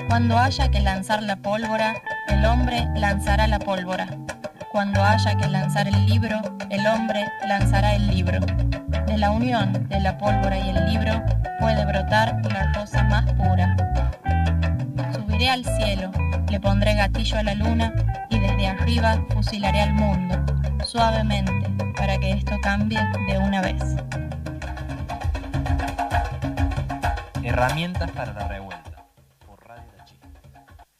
Cuando haya que lanzar la pólvora, el hombre lanzará la pólvora. Cuando haya que lanzar el libro, el hombre lanzará el libro. De la unión de la pólvora y el libro puede brotar la rosa más pura. Subiré al cielo, le pondré gatillo a la luna y desde arriba fusilaré al mundo, suavemente, para que esto cambie de una vez. Herramientas para la revuelta, por Radio La Chica.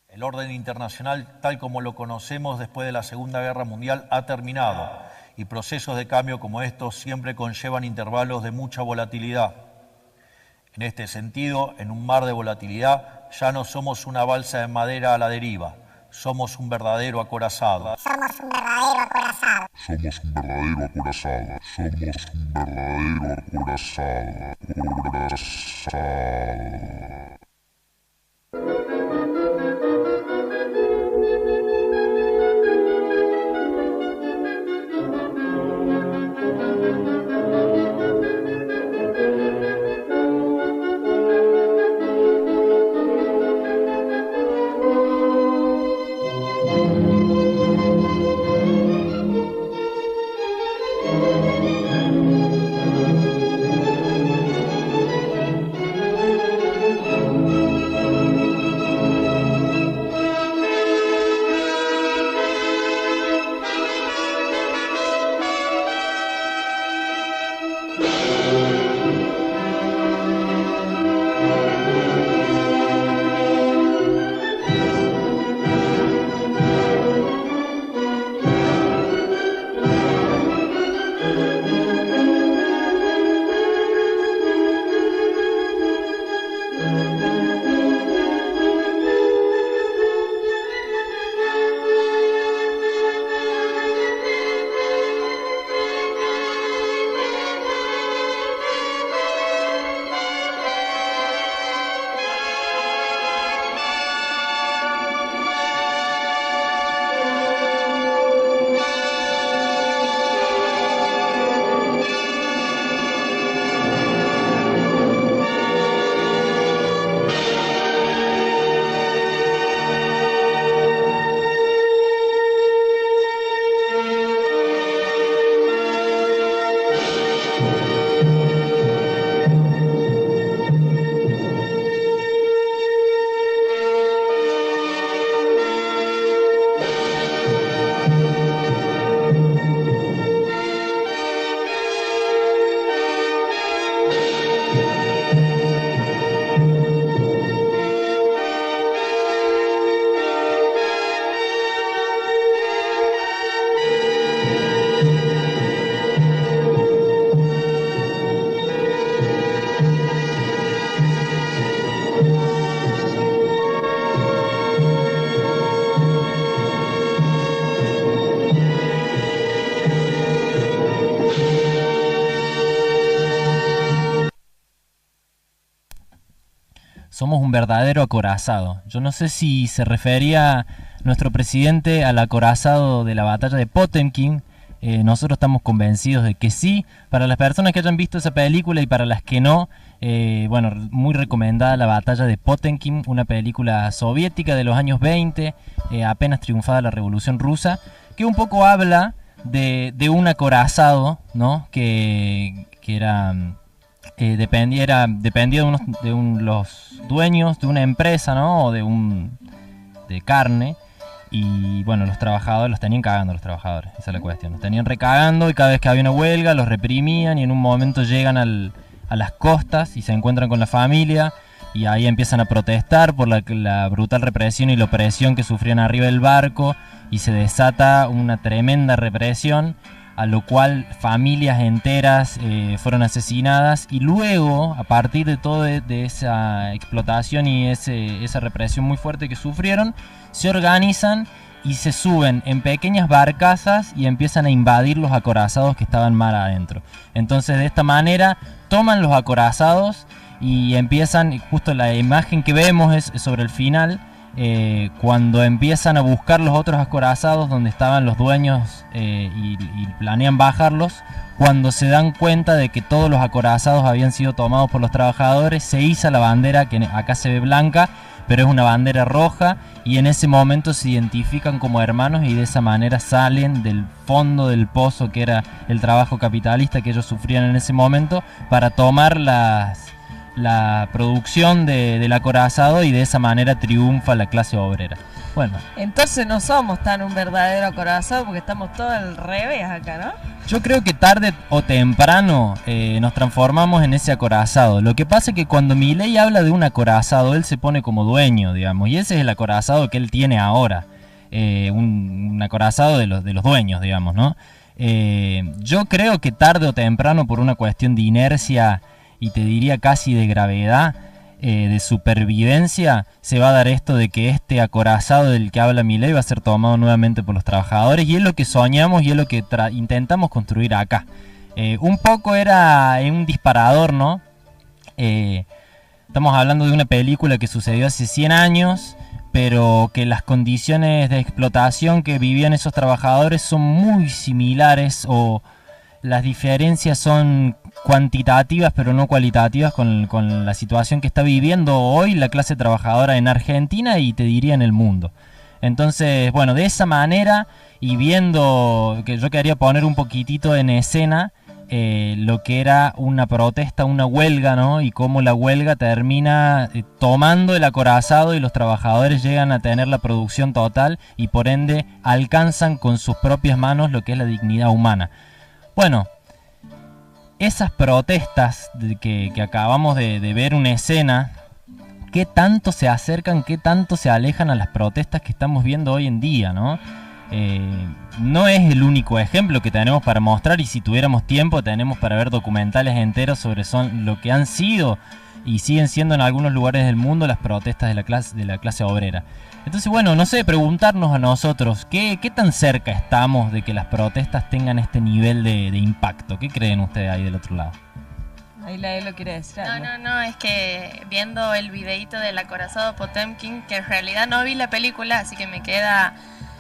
El orden internacional, tal como lo conocemos después de la Segunda Guerra Mundial, ha terminado, y procesos de cambio como estos siempre conllevan intervalos de mucha volatilidad. En este sentido, en un mar de volatilidad, ya no somos una balsa de madera a la deriva, somos un verdadero acorazado. Somos un verdadero acorazado. Somos un verdadero acorazado. Somos un verdadero acorazado. Acorazado. Somos un verdadero acorazado. Yo no sé si se refería nuestro presidente al acorazado de la batalla de Potemkin. Nosotros estamos convencidos de que sí. Para las personas que hayan visto esa película y para las que no, bueno, muy recomendada la batalla de Potemkin, una película soviética de los años 20, apenas triunfada la Revolución Rusa, que un poco habla de un acorazado, ¿no? que era... dependía de los dueños de una empresa, ¿no? O de carne. Y bueno, los trabajadores los tenían cagando, esa es la cuestión. Los tenían recagando y cada vez que había una huelga los reprimían y en un momento llegan a las costas y se encuentran con la familia y ahí empiezan a protestar por la brutal represión y la opresión que sufrían arriba del barco y se desata una tremenda represión, a lo cual familias enteras fueron asesinadas y luego, a partir de todo de esa explotación y esa represión muy fuerte que sufrieron, se organizan y se suben en pequeñas barcazas y empiezan a invadir los acorazados que estaban mar adentro. Entonces de esta manera toman los acorazados y empiezan, justo la imagen que vemos es sobre el final, cuando empiezan a buscar los otros acorazados donde estaban los dueños y planean bajarlos. Cuando se dan cuenta de que todos los acorazados habían sido tomados por los trabajadores, se iza la bandera, que acá se ve blanca, pero es una bandera roja y en ese momento se identifican como hermanos y de esa manera salen del fondo del pozo que era el trabajo capitalista que ellos sufrían en ese momento para tomar la producción del acorazado y de esa manera triunfa la clase obrera. Bueno, Entonces no somos tan un verdadero acorazado porque estamos todos al revés acá, ¿no? yo creo que tarde o temprano nos transformamos en ese acorazado. Lo que pasa es que cuando Milei habla de un acorazado, él se pone como dueño, digamos, y ese es el acorazado que él tiene ahora. Un acorazado de los dueños, digamos, ¿no? Yo creo que tarde o temprano, por una cuestión de inercia y te diría casi de gravedad, de supervivencia, se va a dar esto de que este acorazado del que habla Milei va a ser tomado nuevamente por los trabajadores y es lo que soñamos y es lo que intentamos construir acá. Un poco era un disparador, ¿no? Estamos hablando de una película que sucedió hace 100 años, pero que las condiciones de explotación que vivían esos trabajadores son muy similares o las diferencias son cuantitativas pero no cualitativas con la situación que está viviendo hoy la clase trabajadora en Argentina y te diría en el mundo. Entonces, bueno, de esa manera y viendo que yo quería poner un poquitito en escena lo que era una protesta, una huelga, ¿no? Y cómo la huelga termina tomando el acorazado y los trabajadores llegan a tener la producción total y por ende alcanzan con sus propias manos lo que es la dignidad humana. Bueno, esas protestas que acabamos de ver una escena, ¿qué tanto se acercan, qué tanto se alejan a las protestas que estamos viendo hoy en día, ¿no? No es el único ejemplo que tenemos para mostrar y si tuviéramos tiempo tenemos para ver documentales enteros sobre lo que han sido y siguen siendo en algunos lugares del mundo las protestas de la clase obrera. Entonces, bueno, no sé, preguntarnos a nosotros, ¿qué tan cerca estamos de que las protestas tengan este nivel de impacto? ¿Qué creen ustedes ahí del otro lado? Ahí la Elo quiere decir algo. No, es que viendo el videíto del acorazado Potemkin, que en realidad no vi la película, así que me queda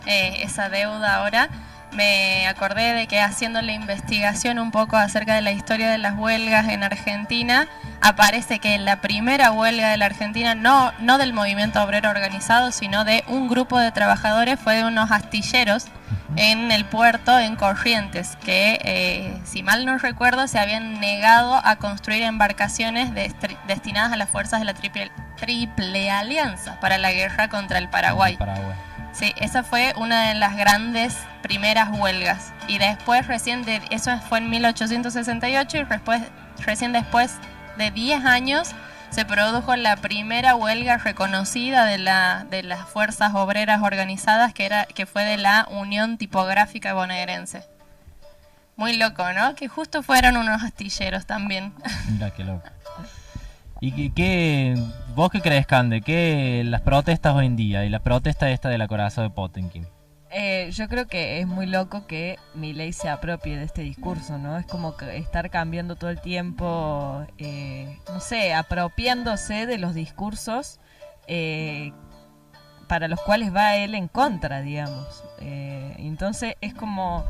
esa deuda ahora, me acordé de que haciendo la investigación un poco acerca de la historia de las huelgas en Argentina, aparece que la primera huelga de la Argentina, no del movimiento obrero organizado, sino de un grupo de trabajadores, fue de unos astilleros en el puerto en Corrientes, que si mal no recuerdo se habían negado a construir embarcaciones destinadas a las fuerzas de la Triple Alianza para la guerra contra el Paraguay. Sí, esa fue una de las grandes primeras huelgas. Y después, eso fue en 1868 y recién después de 10 años se produjo la primera huelga reconocida de las fuerzas obreras organizadas, que fue de la Unión Tipográfica Bonaerense. Muy loco, ¿no? Que justo fueron unos astilleros también. Mira qué loco. ¿Y vos qué crees, Cande? ¿Qué las protestas hoy en día y la protesta esta del acorazado de Potemkin? Yo creo que es muy loco que Milei se apropie de este discurso, ¿no? Es como que estar cambiando todo el tiempo, no sé, apropiándose de los discursos para los cuales va él en contra, digamos. Entonces es como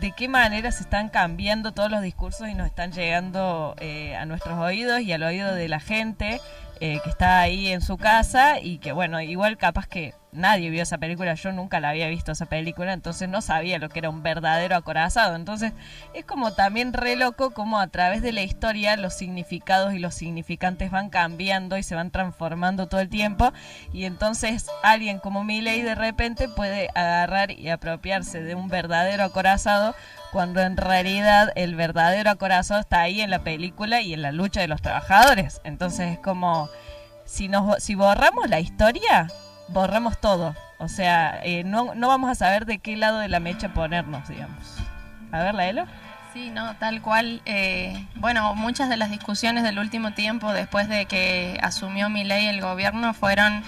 de qué manera se están cambiando todos los discursos y nos están llegando a nuestros oídos y al oído de la gente que está ahí en su casa y que, bueno, igual capaz que nadie vio esa película, yo nunca la había visto esa película, entonces no sabía lo que era un verdadero acorazado. Entonces es como también re loco como a través de la historia los significados y los significantes van cambiando y se van transformando todo el tiempo, y entonces alguien como Milei de repente puede agarrar y apropiarse de un verdadero acorazado cuando en realidad el verdadero acorazado está ahí en la película y en la lucha de los trabajadores. Entonces es como si borramos la historia, borramos todo. O sea, no vamos a saber de qué lado de la mecha ponernos, digamos. A ver, Laelo. Sí, no, tal cual. Bueno, muchas de las discusiones del último tiempo, después de que asumió Milei el gobierno, fueron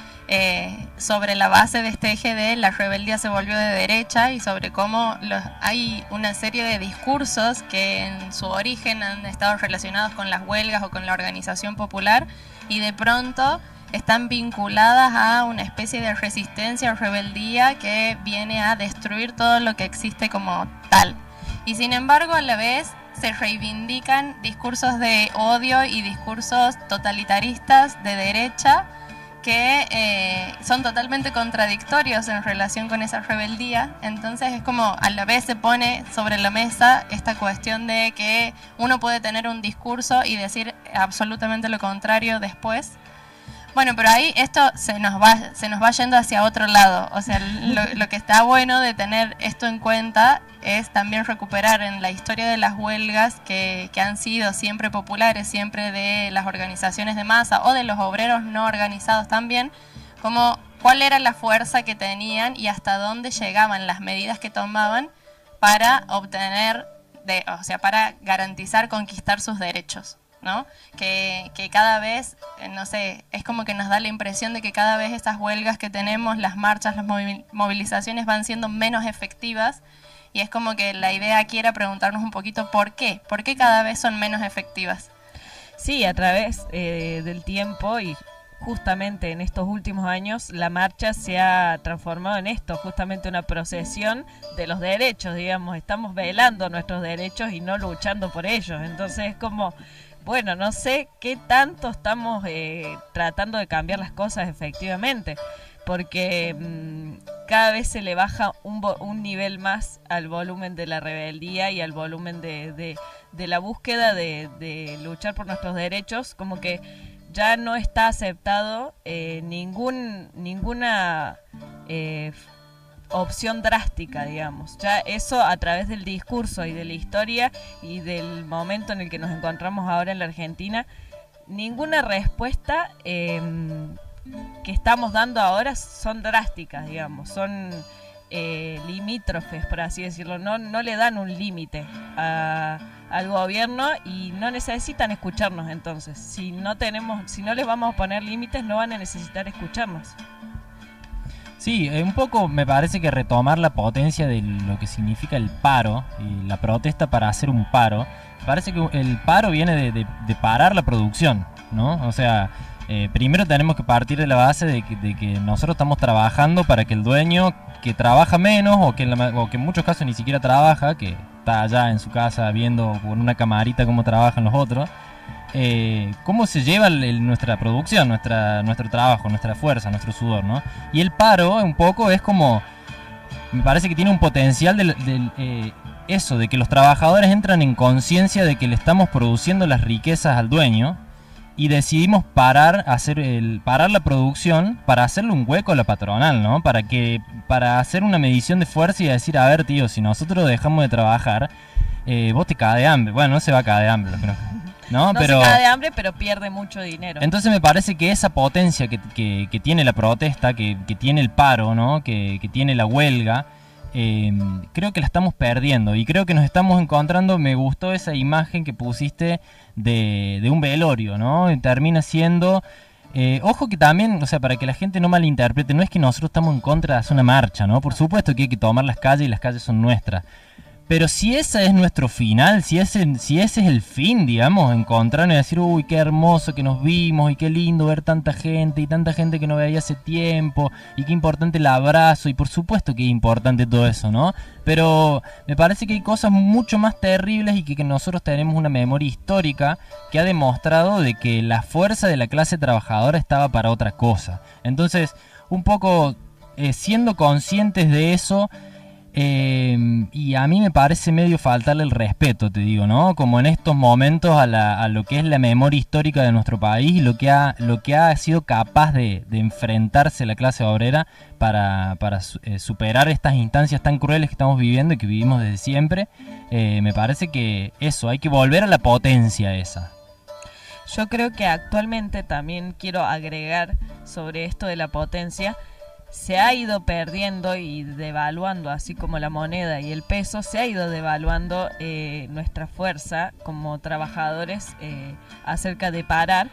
sobre la base de este eje de la rebeldía se volvió de derecha y sobre cómo hay una serie de discursos que en su origen han estado relacionados con las huelgas o con la organización popular y de pronto están vinculadas a una especie de resistencia o rebeldía que viene a destruir todo lo que existe como tal. Y sin embargo, a la vez se reivindican discursos de odio y discursos totalitaristas de derecha que son totalmente contradictorios en relación con esa rebeldía. Entonces es como a la vez se pone sobre la mesa esta cuestión de que uno puede tener un discurso y decir absolutamente lo contrario después. Bueno, pero ahí esto se nos va yendo hacia otro lado. O sea, lo que está bueno de tener esto en cuenta es también recuperar en la historia de las huelgas que han sido siempre populares, siempre de las organizaciones de masa o de los obreros no organizados también, como cuál era la fuerza que tenían y hasta dónde llegaban las medidas que tomaban para obtener, o sea, para garantizar, conquistar sus derechos, ¿no? Que cada vez, no sé, es como que nos da la impresión de que cada vez estas huelgas que tenemos, las marchas, las movilizaciones van siendo menos efectivas, y es como que la idea aquí era preguntarnos un poquito ¿por qué? ¿Por qué cada vez son menos efectivas? Sí, a través del tiempo y justamente en estos últimos años la marcha se ha transformado en esto, justamente una procesión de los derechos, digamos, estamos velando nuestros derechos y no luchando por ellos, entonces es como, bueno, no sé qué tanto estamos tratando de cambiar las cosas efectivamente, porque cada vez se le baja un nivel más al volumen de la rebeldía y al volumen de la búsqueda de luchar por nuestros derechos, como que ya no está aceptado ninguna opción drástica, digamos. Ya eso a través del discurso y de la historia y del momento en el que nos encontramos ahora en la Argentina, ninguna respuesta que estamos dando ahora son drásticas, digamos, son limítrofes, por así decirlo, no le dan un límite al gobierno y no necesitan escucharnos. Entonces, si no les vamos a poner límites, no van a necesitar escucharnos. Sí, un poco me parece que retomar la potencia de lo que significa el paro y la protesta para hacer un paro. Parece que el paro viene de parar la producción, ¿no? O sea, primero tenemos que partir de la base de que nosotros estamos trabajando para que el dueño que trabaja menos o que en muchos casos ni siquiera trabaja, que está allá en su casa viendo con una camarita cómo trabajan los otros, cómo se lleva nuestra producción, nuestro trabajo, nuestra fuerza, nuestro sudor, ¿no? Y el paro un poco es como, me parece que tiene un potencial eso, de que los trabajadores entran en conciencia de que le estamos produciendo las riquezas al dueño y decidimos parar la producción para hacerle un hueco a la patronal, ¿no? Para hacer una medición de fuerza y decir, a ver, tío, si nosotros dejamos de trabajar, vos te caes de hambre. Bueno, no se va a caer de hambre, ¿no? No se cae de hambre, pero pierde mucho dinero. Entonces me parece que esa potencia que tiene la protesta, que tiene el paro, ¿no? Que tiene la huelga, creo que la estamos perdiendo y creo que nos estamos encontrando. Me gustó esa imagen que pusiste de un velorio, ¿no? Y termina siendo, ojo que también, o sea, para que la gente no malinterprete, no es que nosotros estamos en contra de hacer una marcha, ¿no? Por supuesto que hay que tomar las calles y las calles son nuestras. Pero si ese es nuestro final, si ese es el fin, digamos, encontrarnos y decir, uy, qué hermoso que nos vimos y qué lindo ver tanta gente y tanta gente que no veía hace tiempo y qué importante el abrazo, y por supuesto que es importante todo eso, ¿no? Pero me parece que hay cosas mucho más terribles y que nosotros tenemos una memoria histórica que ha demostrado de que la fuerza de la clase trabajadora estaba para otra cosa. Entonces, un poco siendo conscientes de eso. Y a mí me parece medio faltarle el respeto, te digo, ¿no? Como en estos momentos a lo que es la memoria histórica de nuestro país y lo que ha sido capaz de enfrentarse la clase obrera para superar estas instancias tan crueles que estamos viviendo y que vivimos desde siempre. Me parece que eso, hay que volver a la potencia esa. Yo creo que actualmente también quiero agregar sobre esto de la potencia. Se ha ido perdiendo y devaluando, así como la moneda y el peso, se ha ido devaluando nuestra fuerza como trabajadores acerca de parar,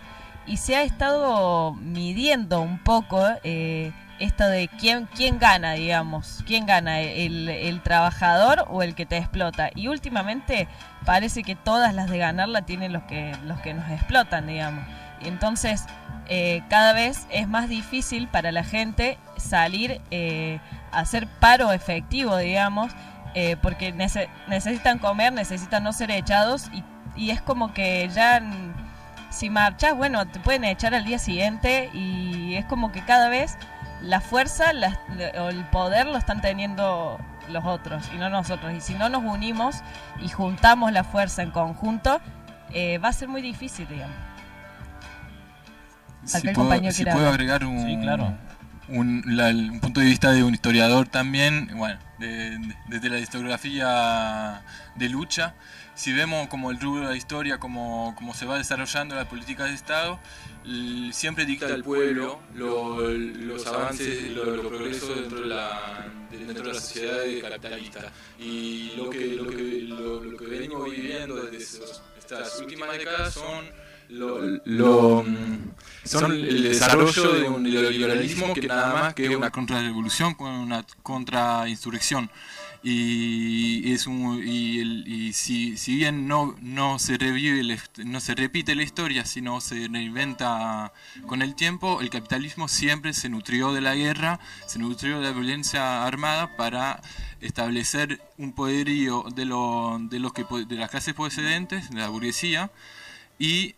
y se ha estado midiendo un poco esto de quién gana, digamos, quién gana, el trabajador o el que te explota. Y últimamente parece que todas las de ganar la tienen los que nos explotan, digamos. Y entonces cada vez es más difícil para la gente salir a hacer paro efectivo, digamos, porque necesitan comer, necesitan no ser echados, y es como que ya si marchas, bueno, te pueden echar al día siguiente y es como que cada vez la fuerza o el poder lo están teniendo los otros y no nosotros. Y si no nos unimos y juntamos la fuerza en conjunto, va a ser muy difícil, digamos. Si puedo agregar sí, claro. un punto de vista de un historiador también, bueno, desde la historiografía de lucha, si vemos como el rubro de la historia, como se va desarrollando la política de Estado, siempre dicta el pueblo los avances, los progresos dentro de la sociedad capitalista. Y lo que venimos viviendo desde estas últimas décadas son el desarrollo de un neoliberalismo que nada más que una contrarrevolución con una contrainsurrección. Y si bien no se repite la historia, sino se reinventa con el tiempo, el capitalismo siempre se nutrió de la guerra, se nutrió de la violencia armada para establecer un poderío de las clases poscedentes, de la burguesía, y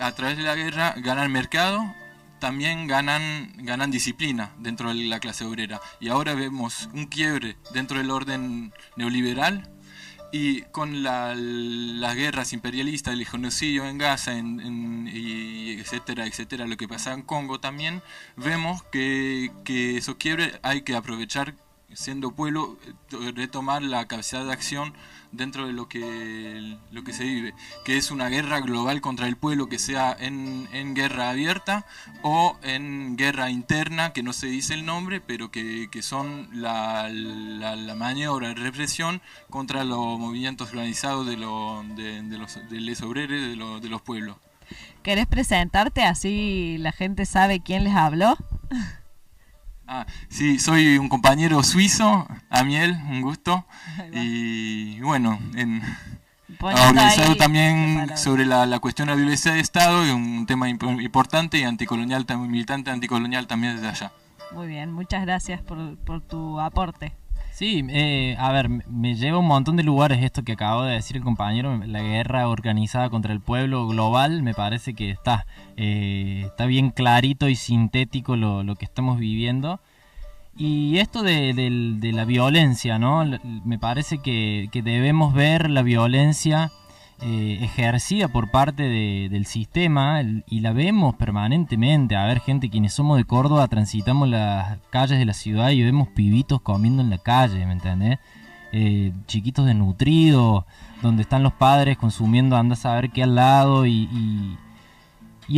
a través de la guerra ganan mercado, también ganan disciplina dentro de la clase obrera. Y ahora vemos un quiebre dentro del orden neoliberal, y con las guerras imperialistas, el genocidio en Gaza, y etcétera, lo que pasa en Congo también, vemos que esos quiebres hay que aprovechar, siendo pueblo, retomar la capacidad de acción dentro de lo que se vive, que es una guerra global contra el pueblo, que sea en guerra abierta o en guerra interna, que no se dice el nombre, pero que son la maniobra de represión contra los movimientos organizados de los obreros, de los pueblos. ¿Querés presentarte así la gente sabe quién les habló? Sí, soy un compañero suizo, Amiel, un gusto. Y bueno, organizado también sobre la cuestión de la violencia de Estado, y un tema importante y anticolonial, militante anticolonial también desde allá. Muy bien, muchas gracias por tu aporte. Sí, a ver, me lleva un montón de lugares esto que acabo de decir el compañero, la guerra organizada contra el pueblo global. Me parece que está bien clarito y sintético lo que estamos viviendo. Y esto de la violencia, ¿no? Me parece que debemos ver la violencia ejercida por parte del sistema, y la vemos permanentemente. A ver, gente, quienes somos de Córdoba transitamos las calles de la ciudad y vemos pibitos comiendo en la calle, ¿me entendés? Chiquitos desnutridos, donde están los padres consumiendo anda a saber qué al lado, y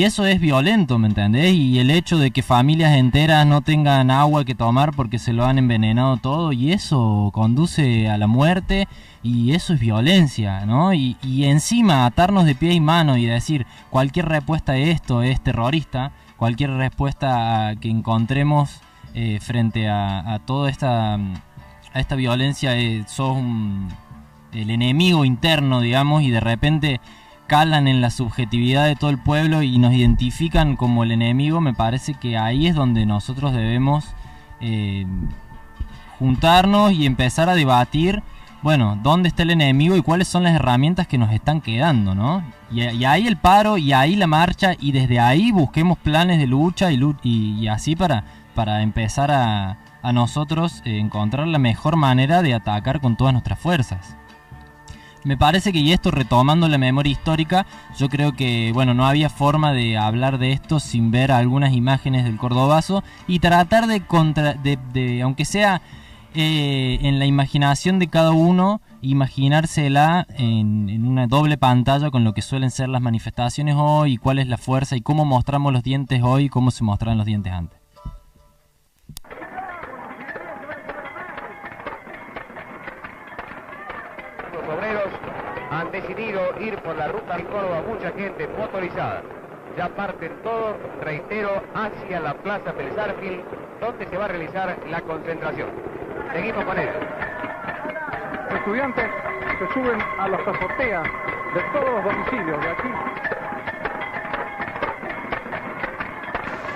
eso es violento, ¿me entendés? Y el hecho de que familias enteras no tengan agua que tomar porque se lo han envenenado todo, y eso conduce a la muerte, y eso es violencia, ¿no? Y encima atarnos de pie y mano y decir cualquier respuesta a esto es terrorista, cualquier respuesta que encontremos frente a toda esta violencia, sos el enemigo interno, digamos, y de repente calan en la subjetividad de todo el pueblo y nos identifican como el enemigo. Me parece que ahí es donde nosotros debemos juntarnos y empezar a debatir, bueno, dónde está el enemigo y cuáles son las herramientas que nos están quedando, ¿no? Y ahí el paro, y ahí la marcha, y desde ahí busquemos planes de lucha y así para empezar a nosotros encontrar la mejor manera de atacar con todas nuestras fuerzas. Me parece que, y esto retomando la memoria histórica, yo creo que, bueno, no había forma de hablar de esto sin ver algunas imágenes del Cordobazo y tratar de aunque sea en la imaginación de cada uno, imaginársela en una doble pantalla con lo que suelen ser las manifestaciones hoy, y cuál es la fuerza y cómo mostramos los dientes hoy y cómo se mostraban los dientes antes. Los obreros han decidido ir por la ruta de Córdoba, mucha gente motorizada. Ya parten todos, reitero, hacia la Plaza Pelzarfil, donde se va a realizar la concentración. Seguimos con ellos. Estudiantes se suben a las azoteas de todos los domicilios de aquí.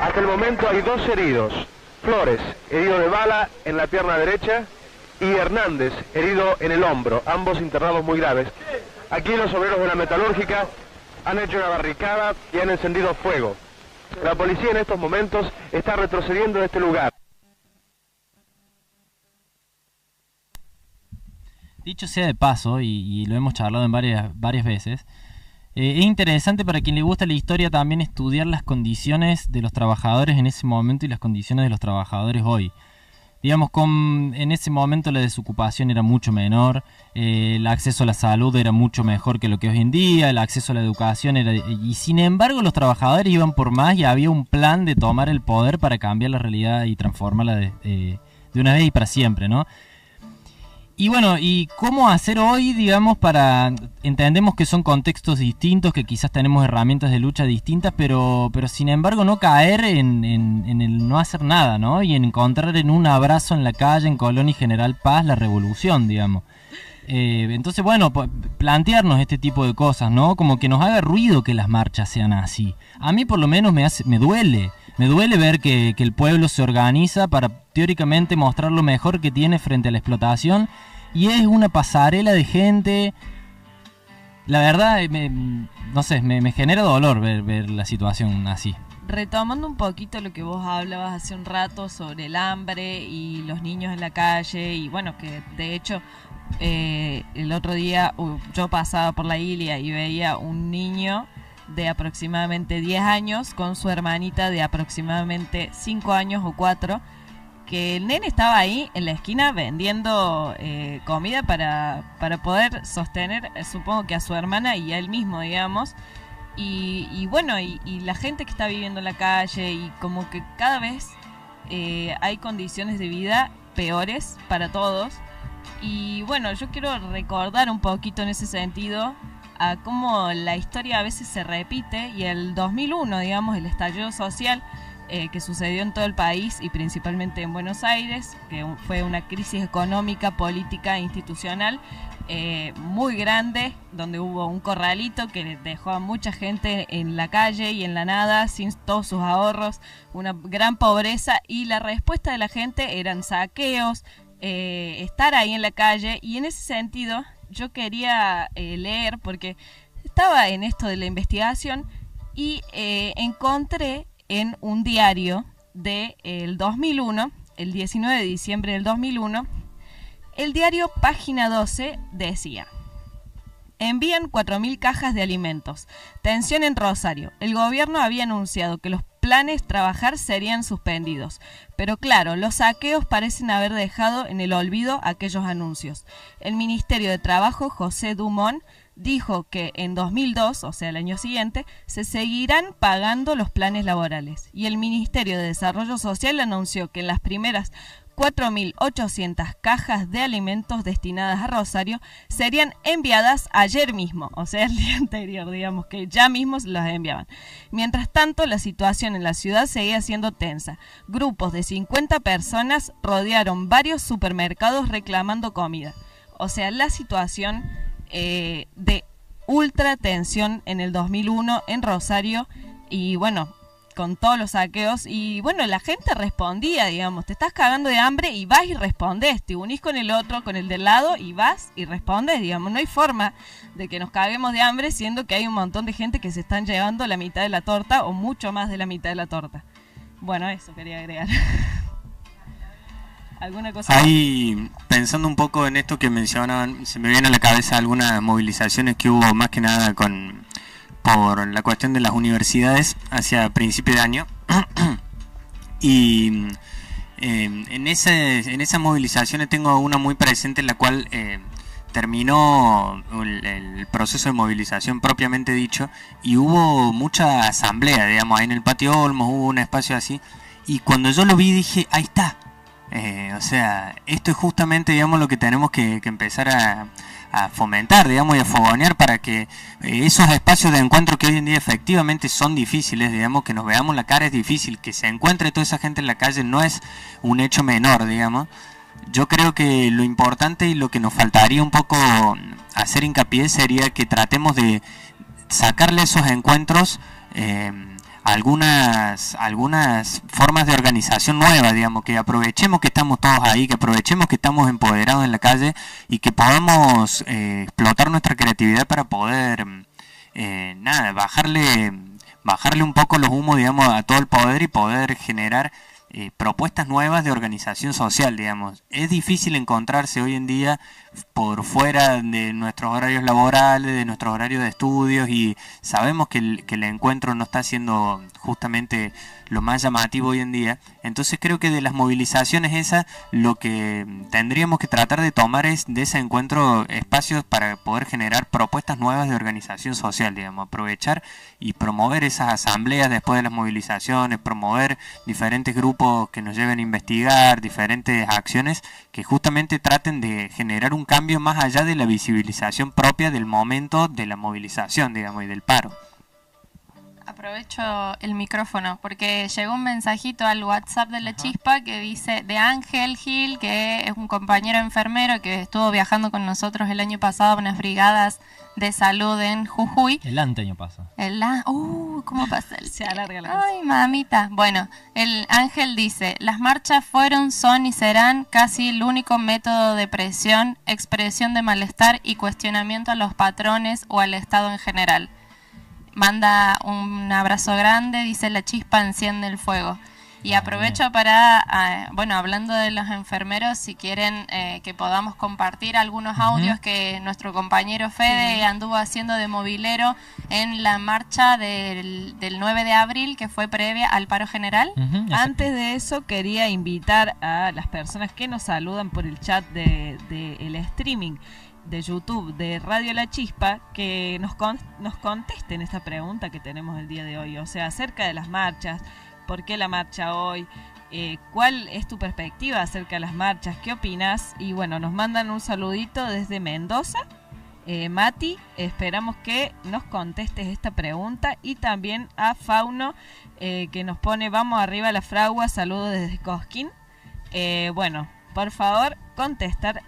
Hasta el momento hay 2 heridos. Flores, herido de bala en la pierna derecha, y Hernández, herido en el hombro, ambos internados muy graves. Aquí los obreros de la metalúrgica han hecho una barricada y han encendido fuego. La policía en estos momentos está retrocediendo de este lugar. Dicho sea de paso, y lo hemos charlado en varias veces, es interesante para quien le gusta la historia también estudiar las condiciones de los trabajadores en ese momento y las condiciones de los trabajadores hoy. Digamos, en ese momento la desocupación era mucho menor, el acceso a la salud era mucho mejor que lo que hoy en día, el acceso a la educación era... Y sin embargo los trabajadores iban por más y había un plan de tomar el poder para cambiar la realidad y transformarla de una vez y para siempre, ¿no? Y bueno, ¿y cómo hacer hoy, digamos, entendemos que son contextos distintos, que quizás tenemos herramientas de lucha distintas, pero sin embargo no caer en el no hacer nada, ¿no? Y en encontrar en un abrazo en la calle, en Colón y General Paz, la revolución, digamos. Entonces, bueno, plantearnos este tipo de cosas, ¿no? Como que nos haga ruido que las marchas sean así. A mí por lo menos me duele ver que el pueblo se organiza para teóricamente mostrar lo mejor que tiene frente a la explotación y es una pasarela de gente. La verdad, no sé, me genera dolor ver la situación así. Retomando un poquito lo que vos hablabas hace un rato sobre el hambre y los niños en la calle, y bueno, que de hecho el otro día yo pasaba por la Ilia y veía un niño de aproximadamente 10 años con su hermanita de aproximadamente 5 años o 4, que el nene estaba ahí en la esquina vendiendo comida para poder sostener, supongo que a su hermana y a él mismo, digamos. Y bueno, y la gente que está viviendo en la calle, y como que cada vez hay condiciones de vida peores para todos. Y bueno, yo quiero recordar un poquito en ese sentido a cómo la historia a veces se repite, y el 2001, digamos, el estallido social que sucedió en todo el país y principalmente en Buenos Aires, que fue una crisis económica, política e institucional muy grande, donde hubo un corralito que dejó a mucha gente en la calle y en la nada, sin todos sus ahorros, una gran pobreza, y la respuesta de la gente eran saqueos, estar ahí en la calle. Y en ese sentido yo quería leer, porque estaba en esto de la investigación y encontré en un diario del 2001, el 19 de diciembre del 2001, el diario Página 12 decía: envían 4.000 cajas de alimentos. Tensión en Rosario. El gobierno había anunciado que los planes trabajar serían suspendidos. Pero claro, los saqueos parecen haber dejado en el olvido aquellos anuncios. El Ministerio de Trabajo, José Dumont, dijo que en 2002, o sea el año siguiente, se seguirán pagando los planes laborales. Y el Ministerio de Desarrollo Social anunció que en las primeras 4.800 cajas de alimentos destinadas a Rosario serían enviadas ayer mismo, o sea el día anterior, digamos, que ya mismos las enviaban. Mientras tanto, la situación en la ciudad seguía siendo tensa. Grupos de 50 personas rodearon varios supermercados reclamando comida. O sea, la situación de ultra tensión en el 2001 en Rosario, y bueno, con todos los saqueos. Y bueno, la gente respondía, digamos, te estás cagando de hambre y vas y respondes, te unís con el otro, con el del lado, y vas y respondes, digamos. No hay forma de que nos caguemos de hambre siendo que hay un montón de gente que se están llevando la mitad de la torta o mucho más de la mitad de la torta. Bueno, eso quería agregar. ¿Alguna cosa? Ahí, pensando un poco en esto que mencionaban, se me vienen a la cabeza algunas movilizaciones que hubo más que nada por la cuestión de las universidades hacia principio de año. Y en esas movilizaciones tengo una muy presente, en la cual terminó el proceso de movilización propiamente dicho, y hubo mucha asamblea, digamos, ahí en el Patio Olmos hubo un espacio así, y cuando yo lo vi dije, ahí está. O sea, esto es justamente, digamos, lo que tenemos que empezar a fomentar, digamos, y a fogonear, para que esos espacios de encuentro que hoy en día efectivamente son difíciles, digamos, que nos veamos la cara es difícil, que se encuentre toda esa gente en la calle no es un hecho menor, digamos. Yo creo que lo importante y lo que nos faltaría un poco hacer hincapié sería que tratemos de sacarle a esos encuentros algunas formas de organización nuevas, digamos, que aprovechemos que estamos todos ahí, que aprovechemos que estamos empoderados en la calle y que podamos explotar nuestra creatividad para poder nada, bajarle un poco los humos, digamos, a todo el poder y poder generar propuestas nuevas de organización social, digamos. Es difícil encontrarse hoy en día por fuera de nuestros horarios laborales, de nuestros horarios de estudios, y sabemos que el encuentro no está siendo justamente lo más llamativo hoy en día. Entonces creo que de las movilizaciones esas, lo que tendríamos que tratar de tomar es de ese encuentro espacios para poder generar propuestas nuevas de organización social, digamos, aprovechar y promover esas asambleas después de las movilizaciones, promover diferentes grupos que nos lleven a investigar, diferentes acciones que justamente traten de generar un cambio más allá de la visibilización propia del momento de la movilización, digamos, y del paro. Aprovecho el micrófono porque llegó un mensajito al WhatsApp de La Chispa que dice de Ángel Gil, que es un compañero enfermero que estuvo viajando con nosotros el año pasado a unas brigadas de salud en Jujuy. El anteaño pasa. ¿Cómo pasa? Se alarga la cosa. Ay, mamita. Bueno, el Ángel dice, las marchas fueron, son y serán casi el único método de presión, expresión de malestar y cuestionamiento a los patrones o al Estado en general. Manda un abrazo grande, dice La Chispa enciende el fuego. Y aprovecho para, hablando de los enfermeros, si quieren que podamos compartir algunos audios que nuestro compañero Fede anduvo haciendo de movilero en la marcha del 9 de abril, que fue previa al paro general. Antes de eso, quería invitar a las personas que nos saludan por el chat de el streaming de YouTube de Radio La Chispa, que nos contesten esta pregunta que tenemos el día de hoy, o sea, acerca de las marchas. ¿Por qué la marcha hoy? ¿Cuál es tu perspectiva acerca de las marchas? ¿Qué opinas? Y bueno, nos mandan un saludito desde Mendoza. Mati, esperamos que nos contestes esta pregunta. Y también a Fauno, que nos pone, vamos arriba a la fragua, saludos desde Cosquín. Bueno, por favor, contestar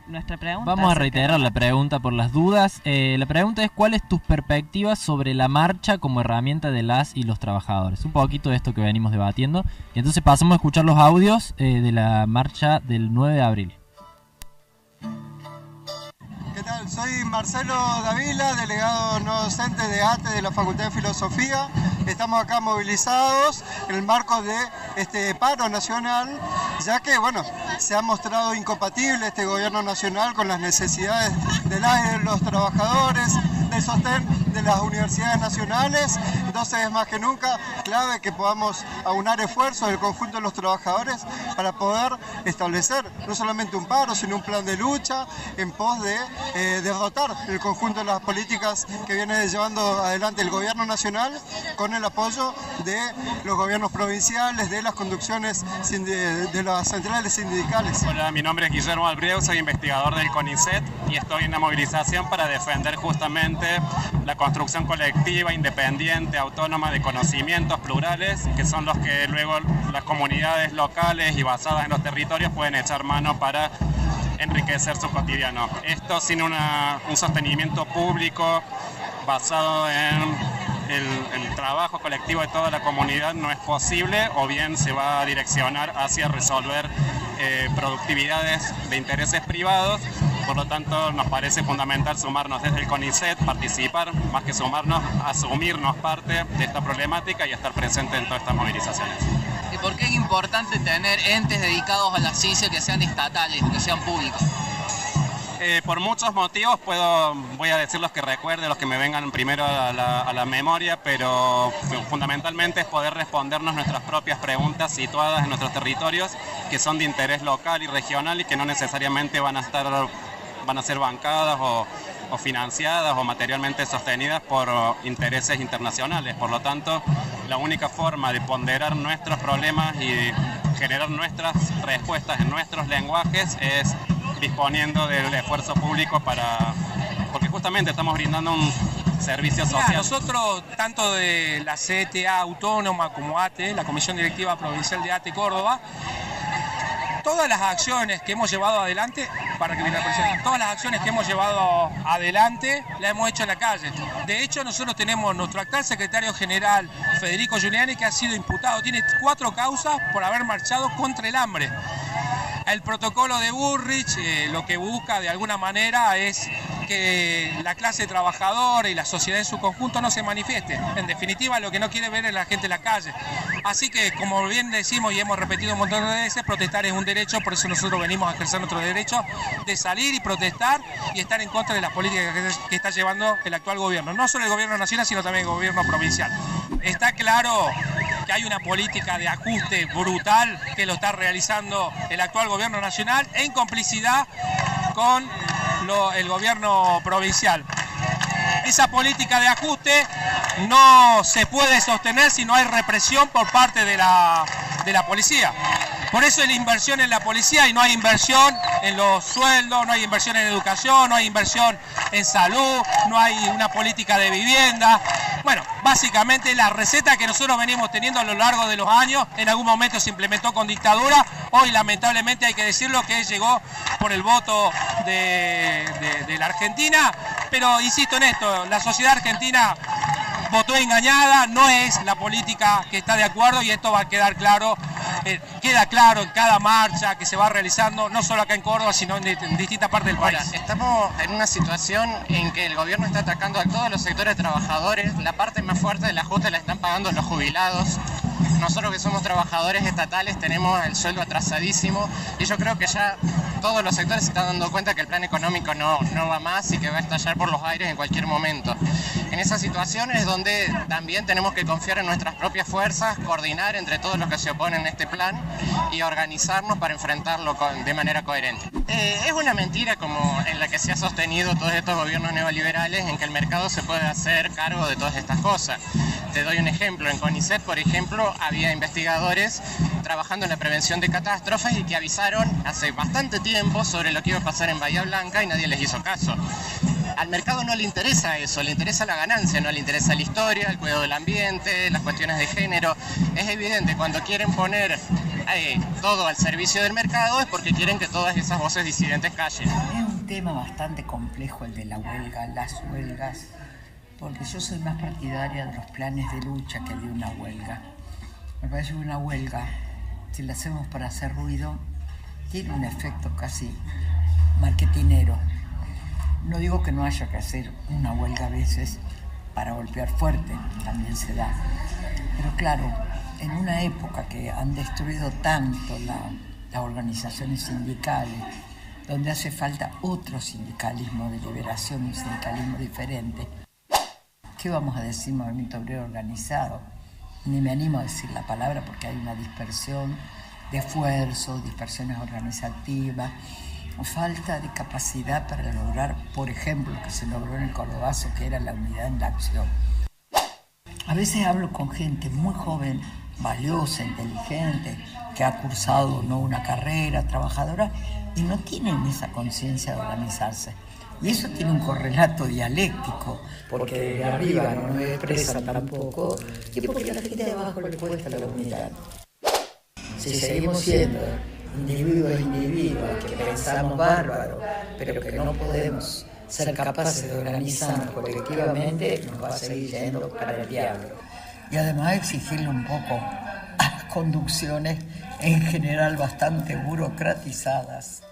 nuestra pregunta. Vamos a reiterar la pregunta por las dudas. La pregunta es, ¿cuál es tu perspectiva sobre la marcha como herramienta de las y los trabajadores? Un poquito de esto que venimos debatiendo. Y entonces pasamos a escuchar los audios de la marcha del 9 de abril. ¿Qué tal? Soy Marcelo Davila, delegado no docente de ATE de la Facultad de Filosofía. Estamos acá movilizados en el marco de este paro nacional, ya que, bueno, se ha mostrado incompatible este gobierno nacional con las necesidades de los trabajadores, del sostén de las universidades nacionales. Entonces es más que nunca clave que podamos aunar esfuerzos del conjunto de los trabajadores para poder establecer no solamente un paro, sino un plan de lucha en pos de derrotar el conjunto de las políticas que viene llevando adelante el gobierno nacional con el apoyo de los gobiernos provinciales, de las conducciones de las centrales sindicales. Hola, mi nombre es Guillermo Albriego, soy investigador del CONICET y estoy en la movilización para defender justamente la construcción colectiva, independiente, autónoma de conocimientos plurales, que son los que luego las comunidades locales y basadas en los territorios pueden echar mano para enriquecer su cotidiano. Esto sin un sostenimiento público basado en el trabajo colectivo de toda la comunidad no es posible, o bien se va a direccionar hacia resolver productividades de intereses privados. Por lo tanto, nos parece fundamental sumarnos desde el CONICET, participar, más que sumarnos, asumirnos parte de esta problemática y estar presente en todas estas movilizaciones. ¿Y por qué es importante tener entes dedicados a la ciencia que sean estatales, que sean públicos? Por muchos motivos, voy a decir los que recuerde, los que me vengan primero a la memoria, pero fundamentalmente es poder respondernos nuestras propias preguntas situadas en nuestros territorios, que son de interés local y regional y que no necesariamente van a ser bancadas o financiadas o materialmente sostenidas por intereses internacionales. Por lo tanto, la única forma de ponderar nuestros problemas y generar nuestras respuestas en nuestros lenguajes es disponiendo del esfuerzo público porque justamente estamos brindando un servicio social. Nosotros, tanto de la CTA Autónoma como ATE, la Comisión Directiva Provincial de ATE Córdoba, todas las acciones que hemos llevado adelante, todas las acciones que hemos llevado adelante las hemos hecho en la calle. De hecho, nosotros tenemos nuestro actual secretario general, Federico Giuliani, que ha sido imputado, tiene 4 causas por haber marchado contra el hambre. El protocolo de Burrich lo que busca de alguna manera es que la clase trabajadora y la sociedad en su conjunto no se manifieste. En definitiva, lo que no quiere ver es la gente en la calle. Así que, como bien decimos y hemos repetido un montón de veces, protestar es un derecho, por eso nosotros venimos a ejercer nuestro derecho de salir y protestar y estar en contra de las políticas que está llevando el actual gobierno. No solo el gobierno nacional, sino también el gobierno provincial. Está claro que hay una política de ajuste brutal que lo está realizando el actual gobierno nacional en complicidad con el gobierno provincial. Esa política de ajuste no se puede sostener si no hay represión por parte de la policía. Por eso hay la inversión en la policía y no hay inversión en los sueldos, no hay inversión en educación, no hay inversión en salud, no hay una política de vivienda. Bueno, básicamente la receta que nosotros venimos teniendo a lo largo de los años, en algún momento se implementó con dictadura, hoy lamentablemente hay que decirlo que llegó por el voto de la Argentina, pero insisto en esto, la sociedad argentina votó engañada, no es la política que está de acuerdo y esto va a quedar claro, queda claro en cada marcha que se va realizando, no solo acá en Córdoba, sino en distintas partes del país. Ahora, estamos en una situación en que el gobierno está atacando a todos los sectores trabajadores, la parte más fuerte del ajuste la están pagando los jubilados. Nosotros que somos trabajadores estatales tenemos el sueldo atrasadísimo y yo creo que ya todos los sectores se están dando cuenta que el plan económico no va más y que va a estallar por los aires en cualquier momento. En esa situación es donde también tenemos que confiar en nuestras propias fuerzas, coordinar entre todos los que se oponen a este plan y organizarnos para enfrentarlo de manera coherente. Es una mentira como en la que se ha sostenido todos estos gobiernos neoliberales en que el mercado se puede hacer cargo de todas estas cosas. Te doy un ejemplo, en CONICET, por ejemplo, había investigadores trabajando en la prevención de catástrofes y que avisaron hace bastante tiempo sobre lo que iba a pasar en Bahía Blanca y nadie les hizo caso. Al mercado no le interesa eso, le interesa la ganancia, no le interesa la historia, el cuidado del ambiente, las cuestiones de género. Es evidente, cuando quieren poner todo al servicio del mercado es porque quieren que todas esas voces disidentes callen. Es un tema bastante complejo el de la huelga, las huelgas, porque yo soy más partidaria de los planes de lucha que de una huelga. Me parece que una huelga, si la hacemos para hacer ruido, tiene un efecto casi marketinero. No digo que no haya que hacer una huelga a veces para golpear fuerte, también se da. Pero claro, en una época que han destruido tanto las organizaciones sindicales, donde hace falta otro sindicalismo de liberación, un sindicalismo diferente, ¿qué vamos a decir movimiento obrero organizado? Ni me animo a decir la palabra porque hay una dispersión de esfuerzos, dispersiones organizativas, falta de capacidad para lograr, por ejemplo, lo que se logró en el Cordobazo, que era la unidad en la acción. A veces hablo con gente muy joven, valiosa, inteligente, que ha cursado no una carrera, trabajadora, y no tienen esa conciencia de organizarse. Y eso tiene un correlato dialéctico, porque de arriba no expresa tampoco, y porque a la gente de abajo le cuesta la unidad. Si seguimos siendo individuos que pensamos bárbaro, pero que no podemos ser capaces de organizarnos colectivamente, nos va a seguir yendo para el diablo. Y además exigirle un poco a las conducciones, en general bastante burocratizadas.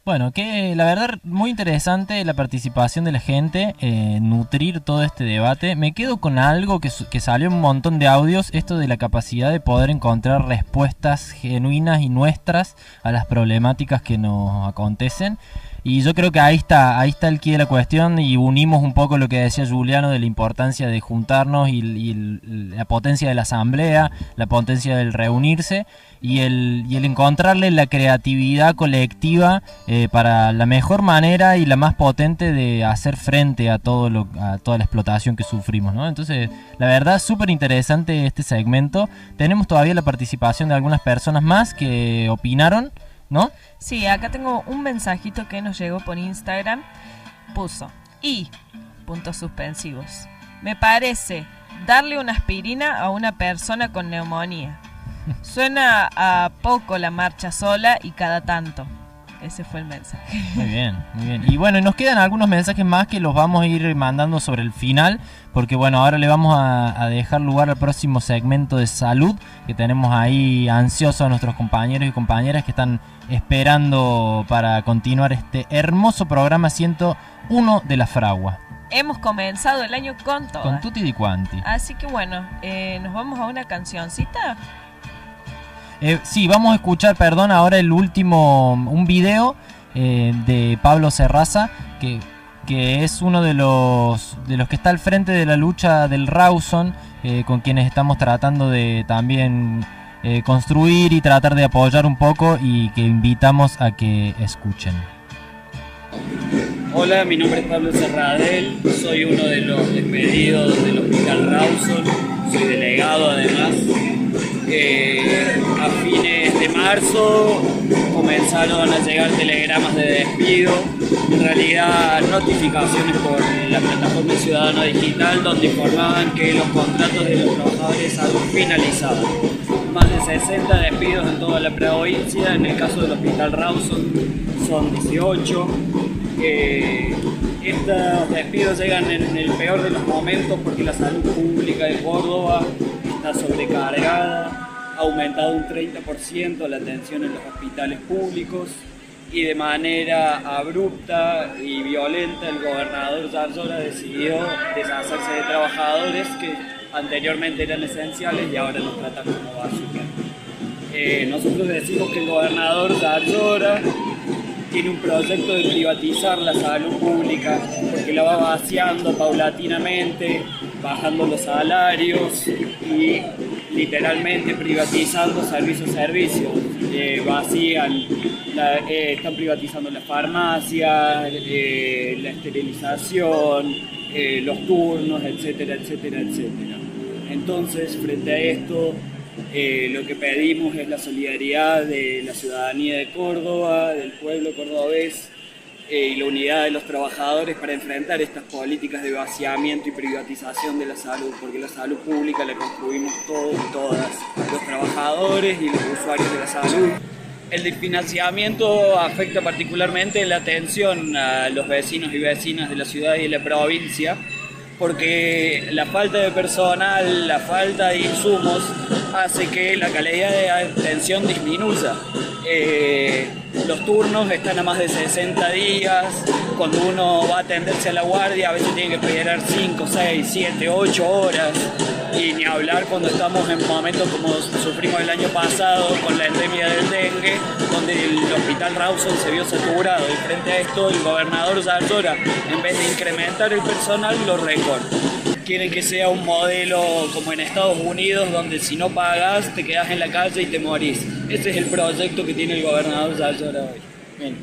Bueno, que la verdad muy interesante la participación de la gente, nutrir todo este debate. Me quedo con algo que salió en un montón de audios, esto de la capacidad de poder encontrar respuestas genuinas y nuestras a las problemáticas que nos acontecen. Y yo creo que ahí está el quid de la cuestión, y unimos un poco lo que decía Juliano de la importancia de juntarnos y la potencia de la asamblea, la potencia del reunirse y el encontrarle la creatividad colectiva para la mejor manera y la más potente de hacer frente a toda la explotación que sufrimos, ¿no? Entonces, la verdad, súper interesante este segmento. Tenemos todavía la participación de algunas personas más que opinaron, ¿no? Sí, acá tengo un mensajito que nos llegó por Instagram. Puso, puntos suspensivos. Me parece darle una aspirina a una persona con neumonía. Suena a poco la marcha sola y cada tanto. Ese fue el mensaje. Muy bien, muy bien. Y bueno, nos quedan algunos mensajes más que los vamos a ir mandando sobre el final, porque bueno, ahora le vamos a dejar lugar al próximo segmento de salud, que tenemos ahí ansiosos a nuestros compañeros y compañeras que están esperando para continuar este hermoso programa 101 de La Fragua. Hemos comenzado el año con todo. Con tutti di quanti. Así que bueno, nos vamos a una cancioncita. Sí, vamos a escuchar, ahora un video de Pablo Serraza, que es uno de los que está al frente de la lucha del Rawson, con quienes estamos tratando de también construir y tratar de apoyar un poco, y que invitamos a que escuchen. Hola, mi nombre es Pablo Serradel, soy uno de los despedidos del Hospital Rawson, soy delegado además. A fines de marzo comenzaron a llegar telegramas de despido, en realidad notificaciones por la plataforma Ciudadano Digital, donde informaban que los contratos de los trabajadores de salud finalizaban. Más de 60 despidos en toda la provincia, en el caso del Hospital Rawson son 18. Estos despidos llegan en el peor de los momentos porque la salud pública de Córdoba está sobrecargada, ha aumentado un 30% la atención en los hospitales públicos, y de manera abrupta y violenta el gobernador Zarzora decidió deshacerse de trabajadores que anteriormente eran esenciales y ahora nos tratan como basura. Nosotros decimos que el gobernador Zarzora tiene un proyecto de privatizar la salud pública porque la va vaciando paulatinamente, bajando los salarios y literalmente privatizando servicios. Están privatizando las farmacias, la esterilización, los turnos, etcétera, etcétera, etcétera. Entonces, frente a esto, lo que pedimos es la solidaridad de la ciudadanía de Córdoba, del pueblo cordobés, y la unidad de los trabajadores para enfrentar estas políticas de vaciamiento y privatización de la salud, porque la salud pública la construimos todos y todas, los trabajadores y los usuarios de la salud. El desfinanciamiento afecta particularmente la atención a los vecinos y vecinas de la ciudad y de la provincia, porque la falta de personal, la falta de insumos hace que la calidad de atención disminuya. Los turnos están a más de 60 días, cuando uno va a atenderse a la guardia a veces tiene que esperar 5, 6, 7, 8 horas, y ni hablar cuando estamos en momentos como sufrimos el año pasado con la endemia del dengue, donde el Hospital Rawson se vio saturado, y frente a esto el gobernador Zarzora, en vez de incrementar el personal, lo recorta. Quieren que sea un modelo como en Estados Unidos, donde si no pagas te quedas en la calle y te morís. Ese es el proyecto que tiene el gobernador Zarzora hoy. Bien.